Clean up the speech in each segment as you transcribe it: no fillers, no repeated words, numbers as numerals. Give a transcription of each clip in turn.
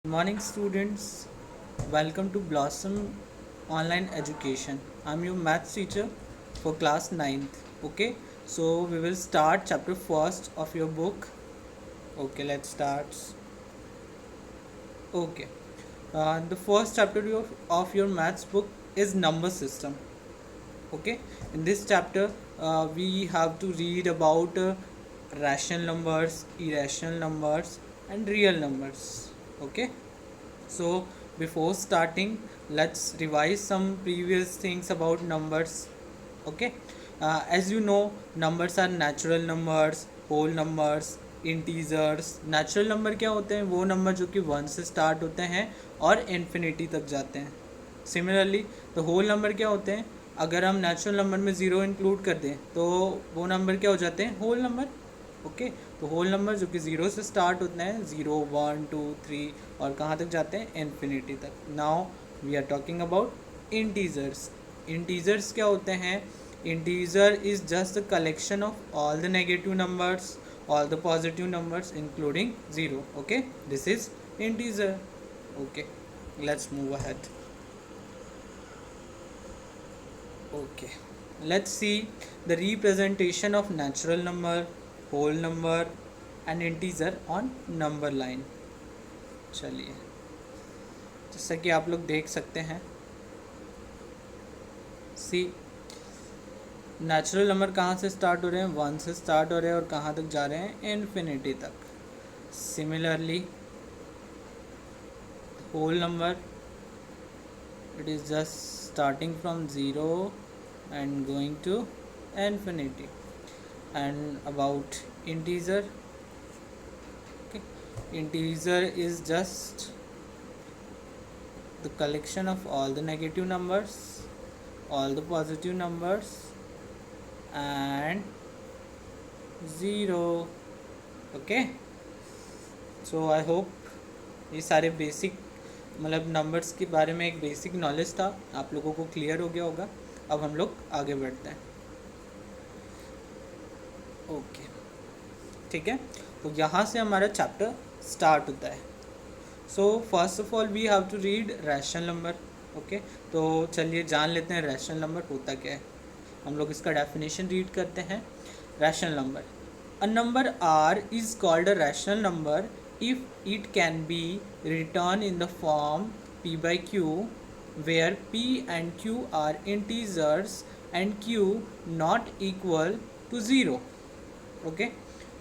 Good morning, students. Welcome to Blossom Online Education. I'm your maths teacher for class ninth. Okay, so we will start chapter first of your book. Okay, let's start. Okay, the first chapter of your maths book is number system. Okay, in this chapter, we have to read about rational numbers, irrational numbers, and real numbers. Okay. So before starting, let's revise some previous things about numbers. Okay, as you know, numbers are natural numbers, whole numbers, integers. Natural number क्या होते हैं? वो number जो कि one से start होते हैं और इन्फिनिटी तक जाते हैं. सिमिलरली तो होल नंबर क्या होते हैं? अगर हम नेचुरल नंबर में ज़ीरो इंक्लूड कर दें तो वो नंबर क्या हो जाते हैं? Whole number. ओके, तो होल नंबर जो कि ज़ीरो से स्टार्ट होते हैं, 0 1 2 3 और कहाँ तक जाते हैं? इन्फिनिटी तक. Now we are talking about integers. Integers क्या होते हैं? Integer is just the collection of all the negative numbers, all the positive numbers including 0. Okay, this is integer. Okay, let's move ahead. Okay, let's see the representation of natural number, whole number and integer on number line. चलिए, जैसा कि आप लोग देख सकते हैं, सी natural number कहाँ से स्टार्ट हो रहे हैं? वन से स्टार्ट हो रहे हैं और कहाँ तक जा रहे हैं? इन्फिनिटी तक. Similarly whole number, it is just starting from 0 and going to infinity. And about integer, okay, integer is just the collection of all the negative numbers, all the positive numbers and 0. okay, so I hope ये सारे basic मतलब numbers के बारे में एक basic knowledge था, आप लोगों को क्लियर हो गया होगा. अब हम लोग आगे बढ़ते हैं. ओके, ठीक है, तो यहाँ से हमारा चैप्टर स्टार्ट होता है. So first of all we have to read rational number. Okay, तो चलिए जान लेते हैं रैशनल नंबर होता क्या है. हम लोग इसका डेफिनेशन रीड करते हैं. Rational number, a number R is called a rational number if it can be written in the form p by q where p and q are integers and q not equal to 0. Okay,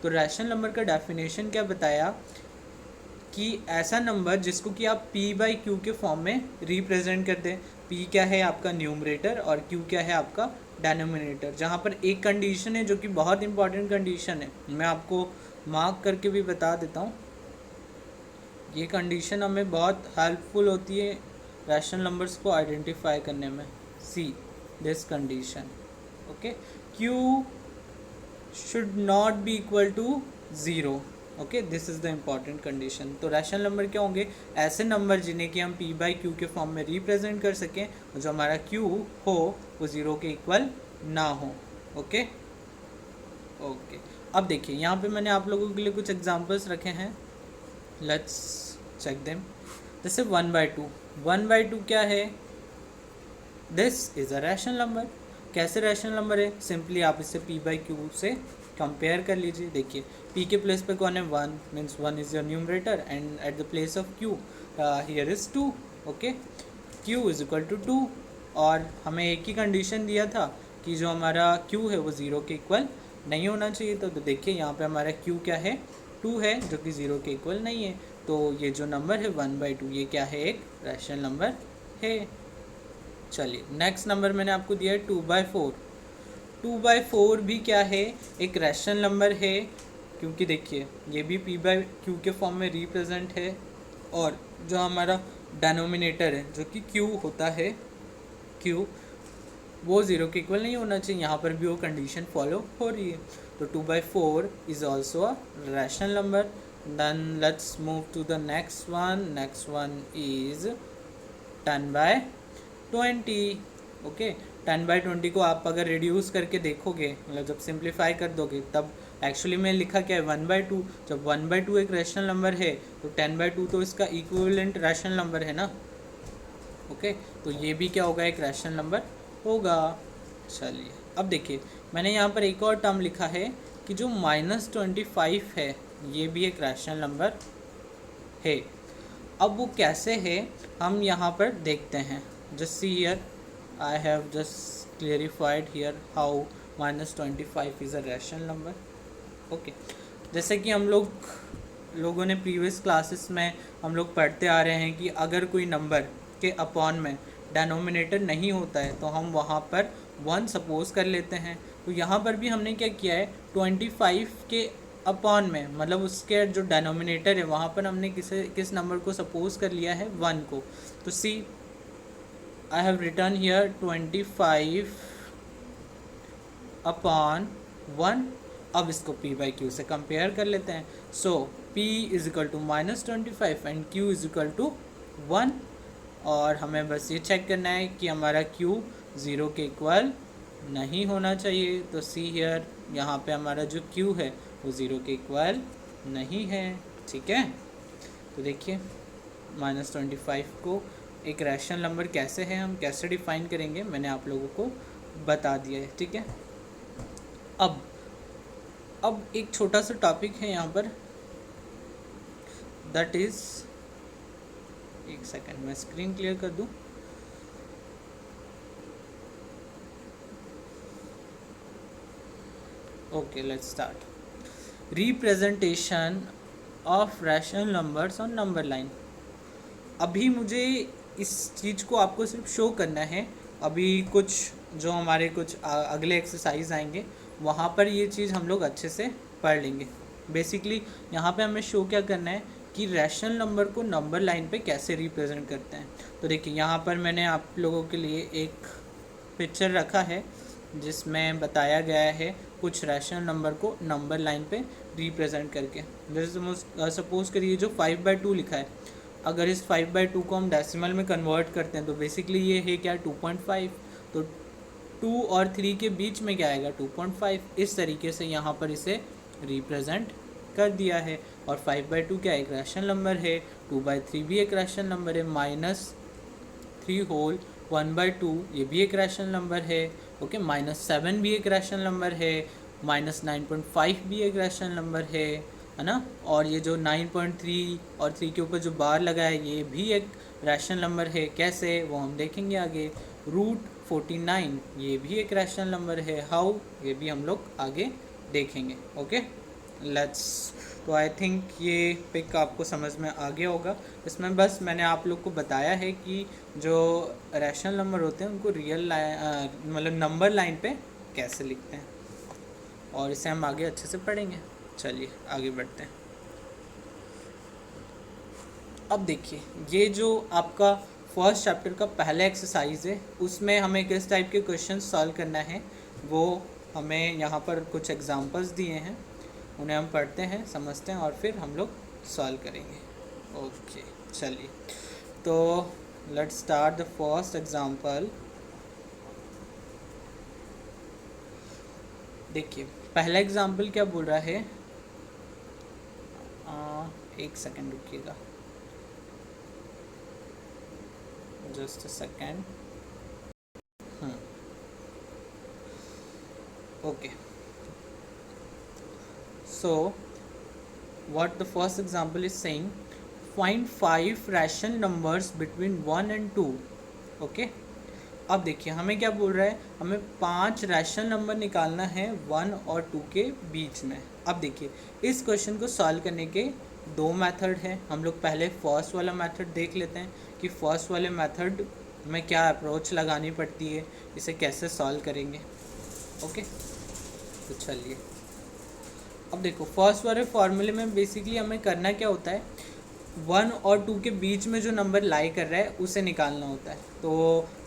तो rational number का definition क्या बताया कि ऐसा number जिसको कि आप p by q के फॉर्म में रिप्रेजेंट कर दें. p क्या है? आपका न्यूमरेटर और q क्या है? आपका डेनोमिनेटर. जहाँ पर एक कंडीशन है जो कि बहुत इंपॉर्टेंट कंडीशन है, मैं आपको मार्क करके भी बता देता हूँ. ये कंडीशन हमें बहुत हेल्पफुल होती है रैशनल नंबर्स को आइडेंटिफाई करने में. See this condition. Okay, q should not be equal to 0. Okay, this is the important condition. तो रैशनल नंबर क्या होंगे? ऐसे नंबर जिन्हें कि हम p बाई क्यू के फॉर्म में रिप्रेजेंट कर सकें और जो हमारा q हो वो 0 के इक्वल ना हो. ओके ओके, अब देखिए यहाँ पे मैंने आप लोगों के लिए कुछ एग्जांपल्स रखे हैं. Let's check them. जैसे 1/2. 1/2 क्या है? This is a rational number. कैसे रैशनल नंबर है? सिंपली आप इसे p बाई क्यू से कंपेयर कर लीजिए. देखिए p के प्लेस पे कौन है? 1 means 1 is your numerator and at the place of q here is 2. Okay, q is equal to 2 और हमें एक ही कंडीशन दिया था कि जो हमारा q है वो 0 के इक्वल नहीं होना चाहिए. तो देखिए यहाँ पे हमारा q क्या है? 2 है जो कि 0 के इक्वल नहीं है. तो ये जो नंबर है 1/2 ये क्या है? एक रैशनल नंबर है. चलिए नेक्स्ट नंबर मैंने आपको दिया है 2/4. 2/4 भी क्या है? एक रैशनल नंबर है, क्योंकि देखिए ये भी p बाई क्यू के फॉर्म में रिप्रेजेंट है और जो हमारा डेनोमिनेटर है जो कि q होता है, q वो 0 के इक्वल नहीं होना चाहिए. यहाँ पर भी वो कंडीशन फॉलो हो रही है. तो 2/4 is also a rational number. then let's move to the next one is 10/20. Okay, 10/20 को आप अगर रिड्यूस करके देखोगे, मतलब जब सिंप्लीफाई कर दोगे तब एक्चुअली में लिखा क्या है 1/2। जब 1/2 एक रैशनल नंबर है तो 10/2 तो इसका इक्विवेलेंट रैशनल नंबर है ना। ओके, तो ये भी क्या होगा, एक रैशनल नंबर होगा। चलिए अब देखिए, मैंने यहाँ पर एक और टर्म लिखा है कि जो -25 है ये भी एक रैशनल नंबर है। अब वो कैसे है हम यहाँ पर देखते हैं। Just see here, I have just clarified here how -25 is a rational number. Okay, जैसे कि हम लोगों ने प्रीवियस क्लासेस में हम लोग पढ़ते आ रहे हैं कि अगर कोई नंबर के अपॉन में डेनोमिनेटर नहीं होता है तो हम वहाँ पर 1 सपोज कर लेते हैं। तो यहाँ पर भी हमने क्या किया है, 25 के अपॉन में, मतलब उसके जो डेनोमिनेटर है वहाँ पर हमने किस नंबर को सपोज कर लिया है, 1 को। तो see I have return here 25 upon 1। अब इसको p बाई क्यू से कंपेयर कर लेते हैं। So p is equal to -25 and q is equal to 1। और हमें बस ये चेक करना है कि हमारा q 0 के इक्वल नहीं होना चाहिए। तो सी हियर, यहाँ पे हमारा जो q है वो 0 के इक्वल नहीं है। ठीक है, तो देखिए -25 को एक रैशनल नंबर कैसे है, हम कैसे डिफाइन करेंगे, मैंने आप लोगों को बता दिया है। ठीक है, अब एक छोटा सा टॉपिक है यहाँ पर, दैट इज़, एक सेकंड मैं स्क्रीन क्लियर कर दूँ। Okay, let's start. Representation of rational numbers on number line. अभी मुझे इस चीज़ को आपको सिर्फ शो करना है। अभी कुछ जो हमारे कुछ अगले एक्सरसाइज आएंगे वहाँ पर ये चीज़ हम लोग अच्छे से पढ़ लेंगे। बेसिकली यहाँ पे हमें शो क्या करना है कि रैशनल नंबर को नंबर लाइन पे कैसे रिप्रेजेंट करते हैं। तो देखिए यहाँ पर मैंने आप लोगों के लिए एक पिक्चर रखा है जिसमें बताया गया है कुछ रैशनल नंबर को नंबर लाइन पे रिप्रेजेंट करके। जैसे सपोज करिए जो 5/2 लिखा है, अगर इस 5/2 को हम डेसिमल में कन्वर्ट करते हैं तो बेसिकली ये है क्या, 2.5। तो 2 और 3 के बीच में क्या आएगा, 2.5। इस तरीके से यहाँ पर इसे रिप्रेजेंट कर दिया है। और 5/2 क्या एक रैशनल नंबर है, 2/3 भी एक रैशनल नंबर है, -3 होल 1/2 ये भी एक रैशनल नंबर है। ओके, -7 भी एक रैशनल नंबर है, -9.5 भी एक रैशनल नंबर है ना। और ये जो 9.3 और 3 के ऊपर जो बार लगा है ये भी एक रैशनल नंबर है। कैसे, वो हम देखेंगे आगे। √49 ये भी एक रैशनल नंबर है। हाउ, ये भी हम लोग आगे देखेंगे। Okay, let's. तो आई थिंक ये पिक आपको समझ में आ गया होगा। इसमें बस मैंने आप लोग को बताया है कि जो रैशनल नंबर होते हैं उनको रियल लाइन मतलब नंबर लाइन पे कैसे लिखते हैं, और इसे हम आगे अच्छे से पढ़ेंगे। चलिए आगे बढ़ते हैं। अब देखिए, ये जो आपका फर्स्ट चैप्टर का पहला एक्सरसाइज है उसमें हमें किस टाइप के क्वेश्चन सॉल्व करना है वो हमें यहाँ पर कुछ एग्जांपल्स दिए हैं, उन्हें हम पढ़ते हैं, समझते हैं और फिर हम लोग सॉल्व करेंगे। ओके, चलिए तो let's start the first example. देखिए पहला एग्जांपल क्या बोल रहा है, एक सेकेंड रुकिएगा, just a second. Okay, so what the first example is saying, find 5 rational numbers between 1 and 2। Okay, अब देखिए हमें क्या बोल रहा है, हमें 5 रैशनल नंबर निकालना है 1 और 2 के बीच में। अब देखिए इस क्वेश्चन को सॉल्व करने के 2 मेथड हैं। हम लोग पहले फर्स्ट वाला मेथड देख लेते हैं कि फर्स्ट वाले मेथड में क्या अप्रोच लगानी पड़ती है, इसे कैसे सॉल्व करेंगे। ओके, तो चलिए अब देखो फर्स्ट वाले फॉर्मूले में बेसिकली हमें करना क्या होता है, 1 और 2 के बीच में जो नंबर लाई कर रहा है उसे निकालना होता है। तो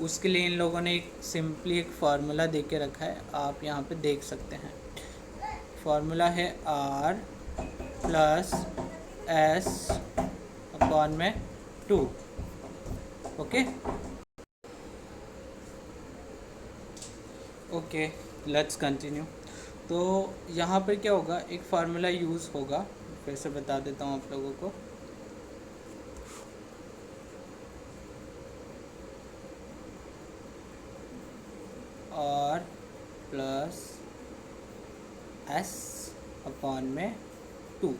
उसके लिए इन लोगों ने एक सिंपली एक फार्मूला दे के रखा है, आप यहाँ पे देख सकते हैं। फार्मूला है R + S अपॉन में 2। Okay okay, let's continue. तो यहाँ पर क्या होगा, एक फार्मूला यूज़ होगा, फिर से बता देता हूँ आप लोगों को। R प्लस S अपॉन में 2,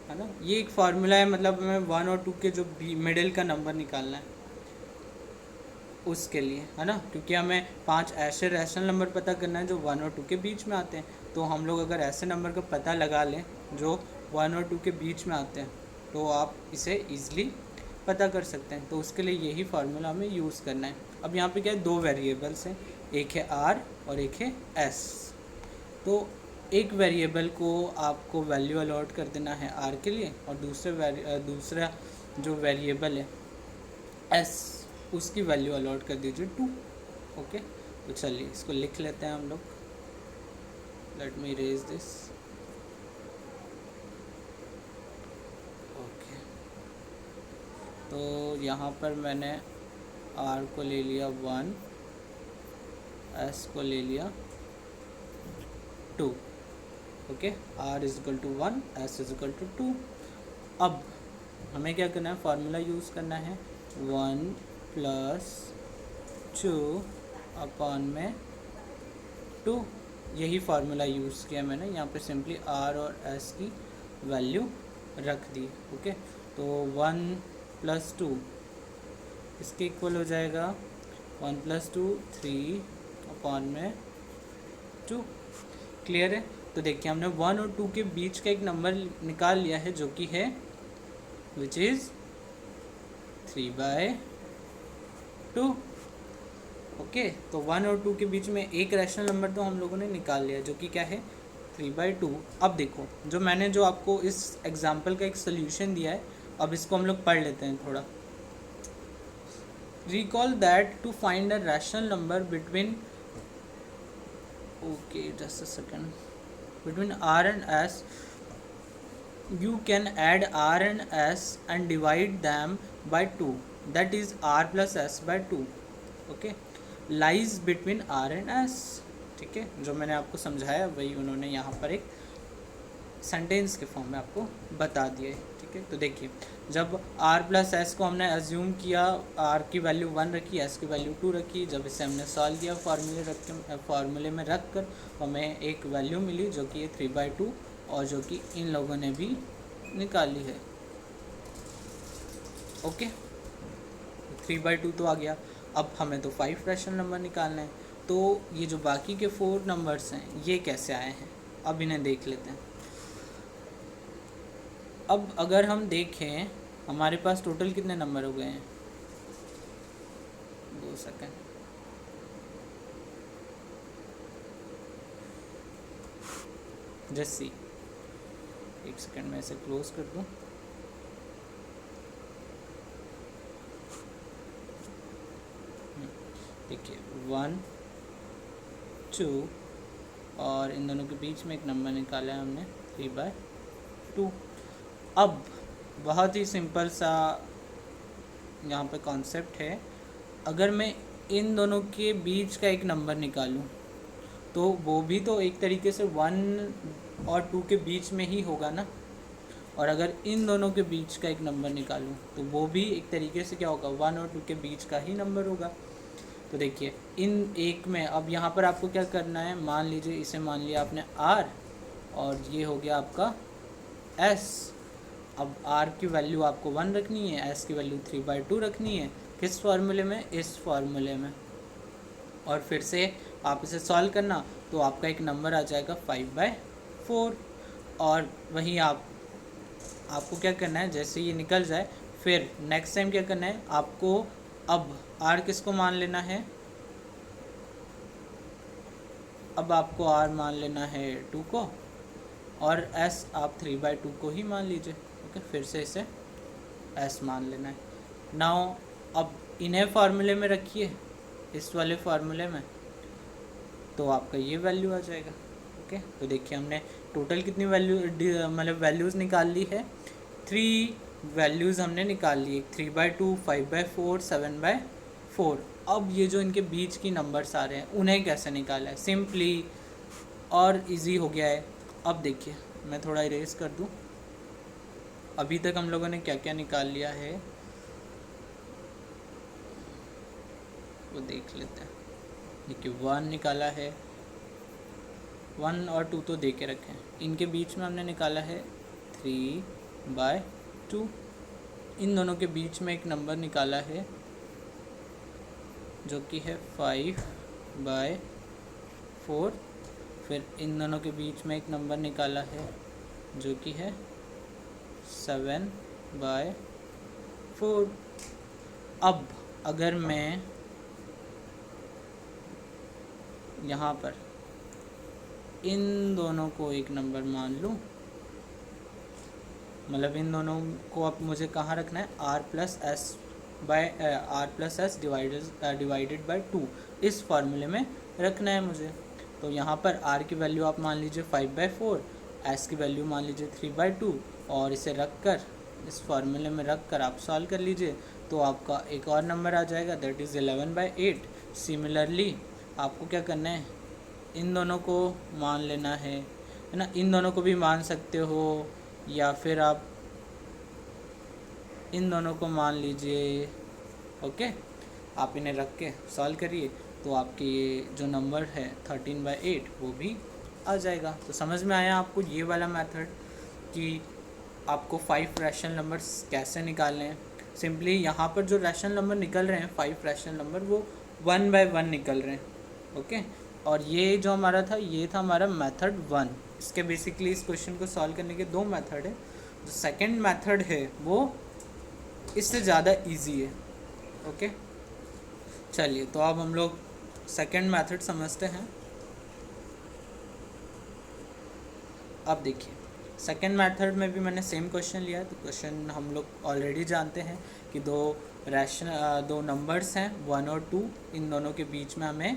है ना। ये एक फार्मूला है, मतलब हमें 1 और 2 के जो मिडिल का नंबर निकालना है उसके लिए, है ना। क्योंकि हमें 5 ऐसे रैशनल नंबर पता करना है जो 1 और 2 के बीच में आते हैं। तो हम लोग अगर ऐसे नंबर का पता लगा लें जो 1 और 2 के बीच में आते हैं, तो आप इसे ईज़िली पता कर सकते हैं। तो उसके लिए यही फार्मूला हमें यूज़ करना है। अब यहाँ पे क्या है, 2 वेरिएबल्स हैं, एक है R और एक है S। तो एक वेरिएबल को आपको वैल्यू अलॉट कर देना है R के लिए, और दूसरा जो वेरिएबल है S, उसकी वैल्यू अलॉट कर दीजिए 2। ओके, तो चलिए इसको लिख लेते हैं हम लोग। Let me erase this. Okay, तो यहाँ पर मैंने R को ले लिया 1, S को ले लिया 2। Okay, R is equal to 1, S is equal to 2। अब हमें क्या करना है, फार्मूला यूज़ करना है 1 प्लस 2 अपॉन में 2। यही फार्मूला यूज़ किया मैंने, यहाँ पे सिंपली R और S की वैल्यू रख दी। ओके, तो 1 प्लस 2 इसके इक्वल हो जाएगा 1 प्लस 2 3 अपॉन में 2। क्लियर है। तो देखिए हमने 1 और 2 के बीच का एक नंबर निकाल लिया है, जो कि है विच इज़ 3/2। ओके, तो 1 और 2 के बीच में एक रैशनल नंबर तो हम लोगों ने निकाल लिया, जो कि क्या है 3/2। अब देखो, जो आपको इस एग्जाम्पल का एक सोल्यूशन दिया है, अब इसको हम लोग पढ़ लेते हैं थोड़ा। Recall that to find a rational number between, okay just a second, between R and S, you can add R and S and divide them by 2, that is R plus S by 2. okay, lies between R and S। ठीक है, जो मैंने आपको समझाया वही उन्होंने यहाँ पर एक सेंटेंस के फॉर्म में आपको बता दिया है। ठीक है, तो देखिए जब R प्लस S को हमने एज्यूम किया, R की वैल्यू 1 रखी, S की वैल्यू 2 रखी, जब इसे हमने सॉल्व किया फार्मूले में रख कर हमें एक वैल्यू मिली जो कि है 3/2, और जो कि इन लोगों ने भी निकाली है। ओके, 3/2 तो आ गया। अब हमें तो 5 रैशनल नंबर निकालना है। तो ये जो बाकी के 4 नंबर्स हैं ये कैसे आए हैं, अब इन्हें देख लेते हैं। अब अगर हम देखें हमारे पास टोटल कितने नंबर हो गए हैं, 2 सेकेंड, जस्ट सी, 1 सेकेंड में इसे क्लोज कर दूं। देखिए 1 2 और इन दोनों के बीच में एक नंबर निकाला है हमने 3/2। अब बहुत ही सिंपल सा यहाँ पे कॉन्सेप्ट है, अगर मैं इन दोनों के बीच का एक नंबर निकालूं तो वो भी तो एक तरीके से 1 और 2 के बीच में ही होगा ना, और अगर इन दोनों के बीच का एक नंबर निकालूं तो वो भी एक तरीके से क्या होगा, 1 और 2 के बीच का ही नंबर होगा। तो देखिए इन एक में अब यहाँ पर आपको क्या करना है, मान लीजिए इसे मान लिया आपने R और ये हो गया आपका S। अब R की वैल्यू आपको 1 रखनी है, S की वैल्यू 3/2 रखनी है, किस फार्मूले में, इस फार्मूले में, और फिर से आप इसे सॉल्व करना तो आपका एक नंबर आ जाएगा 5/4। और वहीं आपको क्या करना है, जैसे ये निकल जाए फिर नेक्स्ट टाइम क्या करना है आपको, अब R किसको मान लेना है, अब आपको R मान लेना है 2 को, और S आप 3/2 को ही मान लीजिए। ओके, फिर से इसे S मान लेना है। नाउ अब इन्हें फार्मूले में रखिए, इस वाले फार्मूले में, तो आपका ये वैल्यू आ जाएगा। ओके, तो देखिए हमने टोटल कितनी वैल्यूज़ निकाल ली है, 3 वैल्यूज़ हमने निकाल ली, 3/2, 5/4, 7/4। अब ये जो इनके बीच की नंबर्स आ रहे हैं उन्हें कैसे निकाला है, सिंपली और इजी हो गया है। अब देखिए मैं थोड़ा इरेज कर दूं, अभी तक हम लोगों ने क्या क्या निकाल लिया है वो देख लेते हैं। देखिए 1 निकाला है, 1 और 2 तो दे के रखे हैं, इनके बीच में हमने निकाला है 3/2। इन दोनों के बीच में एक नंबर निकाला है जो कि है 5/4। फिर इन दोनों के बीच में एक नंबर निकाला है जो कि है 7/4। अब अगर मैं यहाँ पर इन दोनों को एक नंबर मान लूँ, मतलब इन दोनों को अब मुझे कहाँ रखना है, r+s डिवाइडेड बाय 2 इस फार्मूले में रखना है मुझे। तो यहाँ पर r की वैल्यू आप मान लीजिए 5/4, s की वैल्यू मान लीजिए 3/2, और इसे रख कर इस फार्मूले में रख कर आप सॉल्व कर लीजिए तो आपका एक और नंबर आ जाएगा, दैट इज़ 11/8। सिमिलरली आपको क्या करना है, इन दोनों को मान लेना है ना, इन दोनों को भी मान सकते हो या फिर आप इन दोनों को मान लीजिए। ओके, आप इन्हें रख के सॉल्व करिए तो आपके ये जो नंबर है 13/8 वो भी आ जाएगा। तो समझ में आया आपको ये वाला मेथड कि आपको 5 रैशनल नंबर्स कैसे निकालने हैं। सिंपली यहाँ पर जो रैशनल नंबर निकल रहे हैं 5 रैशनल नंबर वो 1/1 निकल रहे हैं। ओके, और ये जो हमारा था ये था हमारा मेथड 1। इसके बेसिकली इस क्वेश्चन को सॉल्व करने के 2 मेथड है। जो सेकंड मेथड है वो इससे ज़्यादा इजी है। ओके, चलिए तो अब हम लोग सेकंड मेथड समझते हैं। अब देखिए सेकंड मेथड में भी मैंने सेम क्वेश्चन लिया है। तो क्वेश्चन हम लोग ऑलरेडी जानते हैं कि दो नंबर्स हैं 1 और 2, इन दोनों के बीच में हमें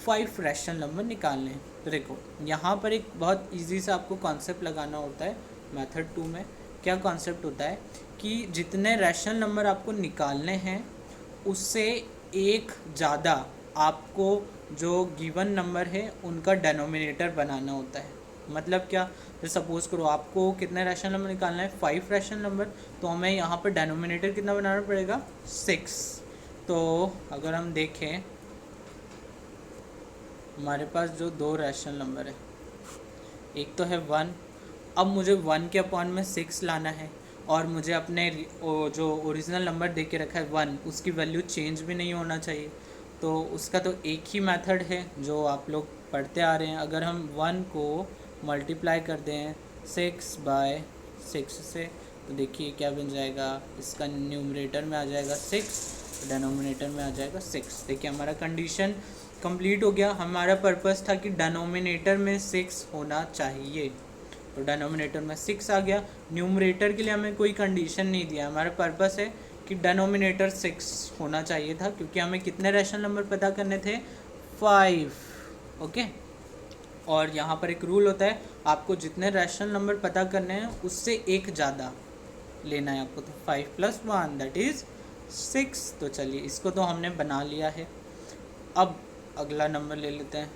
5 रैशनल नंबर निकालने हैं। तो देखो यहाँ पर एक बहुत इजी सा आपको कॉन्सेप्ट लगाना होता है मेथड 2 में। क्या कॉन्सेप्ट होता है कि जितने रैशनल नंबर आपको निकालने हैं उससे एक ज़्यादा आपको जो गिवन नंबर है उनका डेनोमिनेटर बनाना होता है। मतलब क्या, जैसे सपोज़ करो आपको कितने रैशनल नंबर निकालना है, 5 रैशनल नंबर, तो हमें यहाँ पर डेनोमिनेटर कितना बनाना पड़ेगा, 6। तो अगर हम देखें हमारे पास जो 2 रैशनल नंबर है, एक तो है 1, अब मुझे 1 के अपॉन में 6 लाना है और मुझे अपने जो ओरिजिनल नंबर दे के रखा है 1 उसकी वैल्यू चेंज भी नहीं होना चाहिए। तो उसका तो एक ही मेथड है जो आप लोग पढ़ते आ रहे हैं। अगर हम 1 को मल्टीप्लाई कर दें 6/6 से तो देखिए क्या बन जाएगा, इसका न्यूमरेटर में आ जाएगा 6, डेनोमिनेटर में आ जाएगा 6। देखिए हमारा कंडीशन कंप्लीट हो गया। हमारा पर्पस था कि डेनोमिनेटर में 6 होना चाहिए, तो डेनोमिनेटर में 6 आ गया। न्यूमरेटर के लिए हमें कोई कंडीशन नहीं दिया, हमारा पर्पस है कि डेनोमिनेटर 6 होना चाहिए था, क्योंकि हमें कितने रैशनल नंबर पता करने थे, 5। ओके, और यहाँ पर एक रूल होता है, आपको जितने रैशनल नंबर पता करने हैं उससे एक ज़्यादा लेना है आपको। तो 5 + 1 दैट इज़ 6। तो चलिए इसको तो हमने बना लिया है। अब अगला नंबर ले लेते हैं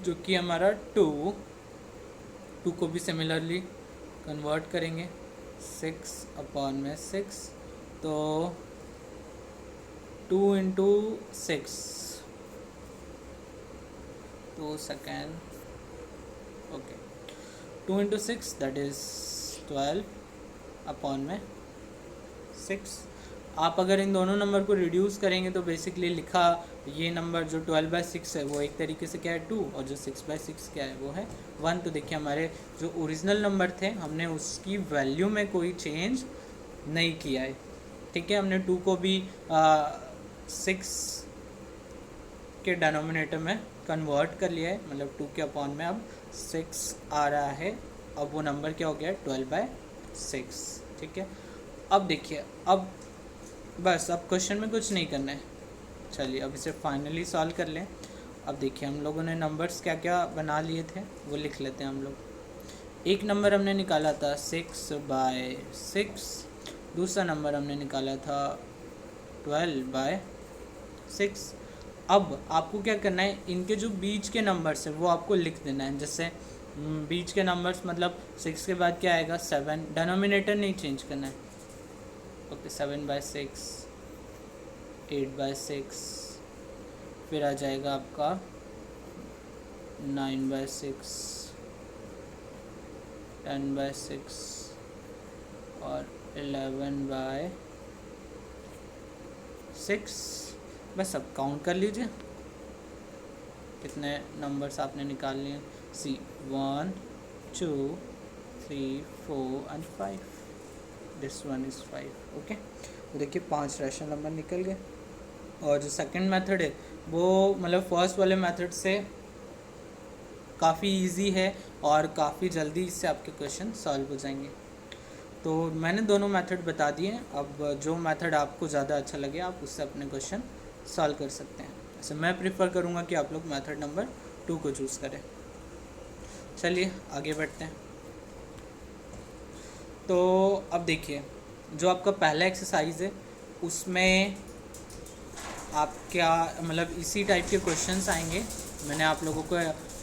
जो कि हमारा 2 को भी सिमिलरली कन्वर्ट करेंगे 6/6। तो 2 × 6 2 सेकेंड। Okay, 2 × 6 that is 12/6। आप अगर इन दोनों नंबर को रिड्यूस करेंगे तो बेसिकली लिखा ये नंबर जो 12/6 है वो एक तरीके से क्या है 2, और जो 6/6 क्या है वो है 1। तो देखिए हमारे जो ओरिजिनल नंबर थे हमने उसकी वैल्यू में कोई चेंज नहीं किया है। ठीक है, हमने 2 को भी 6 के डेनोमिनेटर में कन्वर्ट कर लिया है, मतलब 2 के अपॉन में अब 6 आ रहा है। अब वो नंबर क्या हो गया, 12/6। ठीक है, अब देखिए अब बस अब क्वेश्चन में कुछ नहीं करना है। चलिए अब इसे फाइनली सॉल्व कर लें। अब देखिए हम लोगों ने नंबर्स क्या क्या बना लिए थे वो लिख लेते हैं हम लोग। एक नंबर हमने निकाला था 6/6, दूसरा नंबर हमने निकाला था 12/6, अब आपको क्या करना है, इनके जो बीच के नंबर्स है वो आपको लिख देना है। जैसे बीच के नंबर्स मतलब 6 के बाद क्या आएगा 7, डिनोमिनेटर नहीं चेंज करना है। ओके 7/6, 8/6, फिर आ जाएगा आपका 9/6, 10/6 और 11/6। बस अब काउंट कर लीजिए कितने नंबर्स आपने निकाल लिए। सी 1 2 3 4 and 5, this one is 5। Okay, तो देखिए 5 रैशनल नंबर निकल गए। और जो सेकंड मेथड है वो मतलब फर्स्ट वाले मेथड से काफ़ी इजी है और काफ़ी जल्दी इससे आपके क्वेश्चन सॉल्व हो जाएंगे। तो मैंने दोनों मेथड बता दिए हैं, अब जो मेथड आपको ज़्यादा अच्छा लगे आप उससे अपने क्वेश्चन सॉल्व कर सकते हैं। ऐसे मैं प्रेफर करूँगा कि आप लोग मेथड नंबर 2 को चूज़ करें। चलिए आगे बढ़ते हैं। तो अब देखिए जो आपका पहला एक्सरसाइज है उसमें आप क्या मतलब इसी टाइप के क्वेश्चंस आएंगे। मैंने आप लोगों को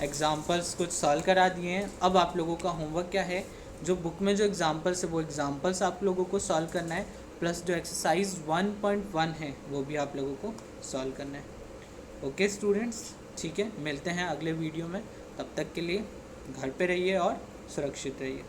एग्जांपल्स कुछ सॉल्व करा दिए हैं। अब आप लोगों का होमवर्क क्या है, जो बुक में जो एग्जांपल्स है वो एग्जांपल्स आप लोगों को सॉल्व करना है, प्लस जो एक्सरसाइज 1.1 है वो भी आप लोगों को सॉल्व करना है। ओके स्टूडेंट्स, ठीक है, मिलते हैं अगले वीडियो में। तब तक के लिए घर पे रहिए और सुरक्षित रहिए।